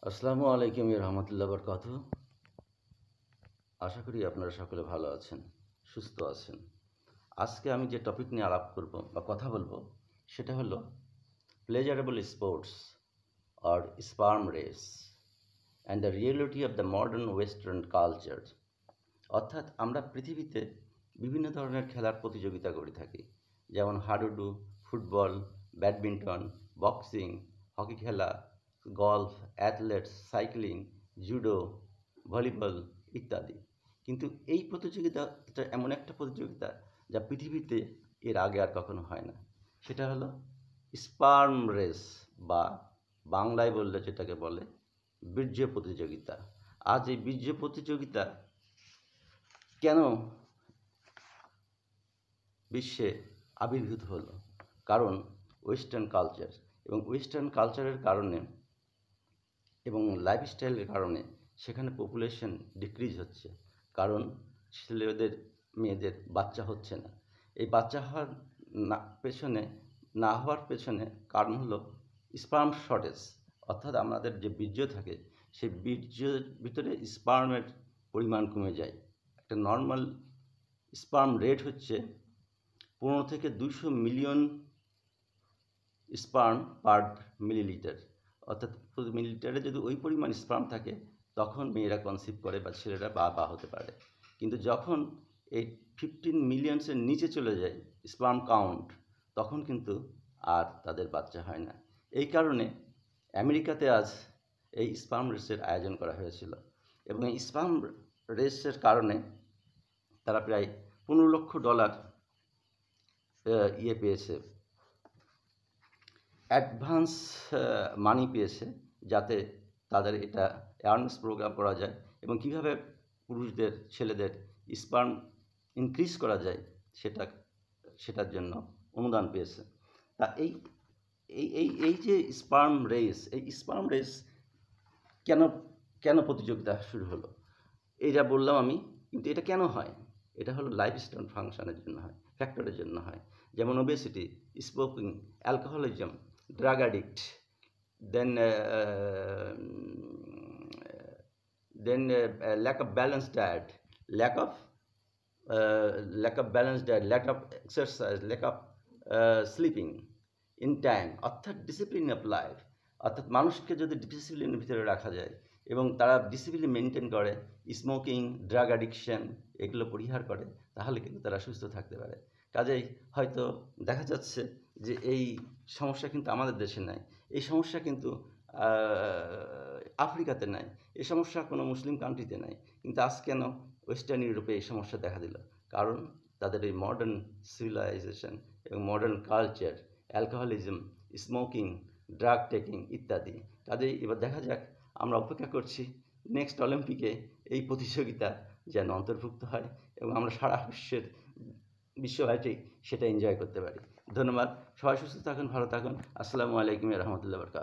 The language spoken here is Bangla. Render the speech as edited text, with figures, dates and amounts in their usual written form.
আসসালামু আলাইকুম রহমতুল্লাহ বরকাতুহু। আশা করি আপনারা সকলে ভালো আছেন, সুস্থ আছেন। আজকে আমি যে টপিক নিয়ে আলাপ করব বা কথা বলবো সেটা হলো pleasurable sports or sperm race and the reality of the modern western culture. অর্থাৎ আমরা পৃথিবীতে বিভিন্ন ধরনের খেলার প্রতিযোগিতা করে থাকি, যেমন হাডুডু, ফুটবল, ব্যাডমিন্টন, বক্সিং, হকি খেলা, golf, athlete's, cycling, judo, volleyball ইত্যাদি। কিন্তু এই প্রতিযোগিতাটা এমন একটা প্রতিযোগিতা যা পৃথিবীতে এর আগে আর কখনো হয় না। সেটা হলো স্পার্ম রেস, বা বাংলায় বললে যেটাকে বলে বীর্য প্রতিযোগিতা। আজ এই বীর্য প্রতিযোগিতা কেন বিশ্বে আবির্ভূত হলো? কারণ ওয়েস্টার্ন কালচার, এবং ওয়েস্টার্ন কালচারের কারণে এবং লাইফস্টাইলের কারণে সেখানে পপুলেশন ডিক্রিজ হচ্ছে। কারণ ছেলেদের মেয়েদের বাচ্চা হচ্ছে না। এই বাচ্চা হওয়ার না হওয়ার পেছনে কারণ হলো স্পার্ম শর্টেজ। অর্থাৎ আমাদের যে বীর্য থাকে সেই বীর্যের ভিতরে স্পার্মের পরিমাণ কমে যায়। একটা নর্মাল স্পার্ম রেট হচ্ছে 15 থেকে 200 মিলিয়ন স্পার্ম পার মিলিলিটার। অর্থাৎ প্রতি মিলিলিটারে যদি ওই পরিমাণ স্পার্ম থাকে তখন মেয়েরা কনসিভ করে বা ছেলেরা বাবা হতে পারে। কিন্তু যখন এই 15 মিলিয়নসের নিচে চলে যায় স্পার্ম কাউন্ট, তখন কিন্তু আর তাদের বাচ্চা হয় না। এই কারণে আমেরিকাতে আজ এই স্পার্ম রেসের আয়োজন করা হয়েছিল, এবং এই স্পার্ম রেসের কারণে তারা প্রায় $15 লক্ষ পেয়েছে, অ্যাডভান্স মানি পেয়েছে, যাতে তাদের এটা অ্যাওয়ারনেস প্রোগ্রাম করা যায় এবং কীভাবে পুরুষদের, ছেলেদের স্পার্ম ইনক্রিজ করা যায় সেটার জন্য অনুদান পেয়েছে। তা এই এই এই এই যে স্পার্ম রেস কেন কেন প্রতিযোগিতা শুরু হলো এইটা বললাম আমি। কিন্তু এটা কেন হয়? এটা হলো লাইফস্টাইল ফাংশনের জন্য হয়, ফ্যাক্টরের জন্য হয়। যেমন obesity, smoking, alcoholism, drug addict, then lack of balanced diet, lack of lack of exercise, lack of sleeping in time, অর্থাৎ ডিসিপ্লিন অফ লাইফ। অর্থাৎ মানুষকে যদি ডিসিপ্লিনের ভিতরে রাখা যায় এবং তারা ডিসিপ্লিন মেনটেন করে, স্মোকিং, ড্রাগ অ্যাডিকশন এগুলো পরিহার করে, তাহলে কিন্তু তারা সুস্থ থাকতে পারে। কাজেই হয়তো দেখা যাচ্ছে যে এই সমস্যা কিন্তু আমাদের দেশে নাই, এই সমস্যা কিন্তু আফ্রিকাতে নাই, এই সমস্যা কোনো মুসলিম কান্ট্রিতে নাই। কিন্তু আজ কেন ওয়েস্টার্ন ইউরোপে এই সমস্যা দেখা দিল? কারণ তাদের এই মডার্ন সিভিলাইজেশন এবং modern culture, alcoholism, smoking, drug taking ইত্যাদি। কাজেই এবার দেখা যাক, আমরা অপেক্ষা করছি নেক্সট অলিম্পিকে এই প্রতিযোগিতা যেন অন্তর্ভুক্ত হয় এবং আমরা সারা বিশ্বব্যাপী সেটা এনজয় করতে পারি। ধন্যবাদ। সবাই সুস্থ থাকুন, ভালো থাকুন। আসসালামু আলাইকুম রহমতুল্লাহ বরকাতুহু।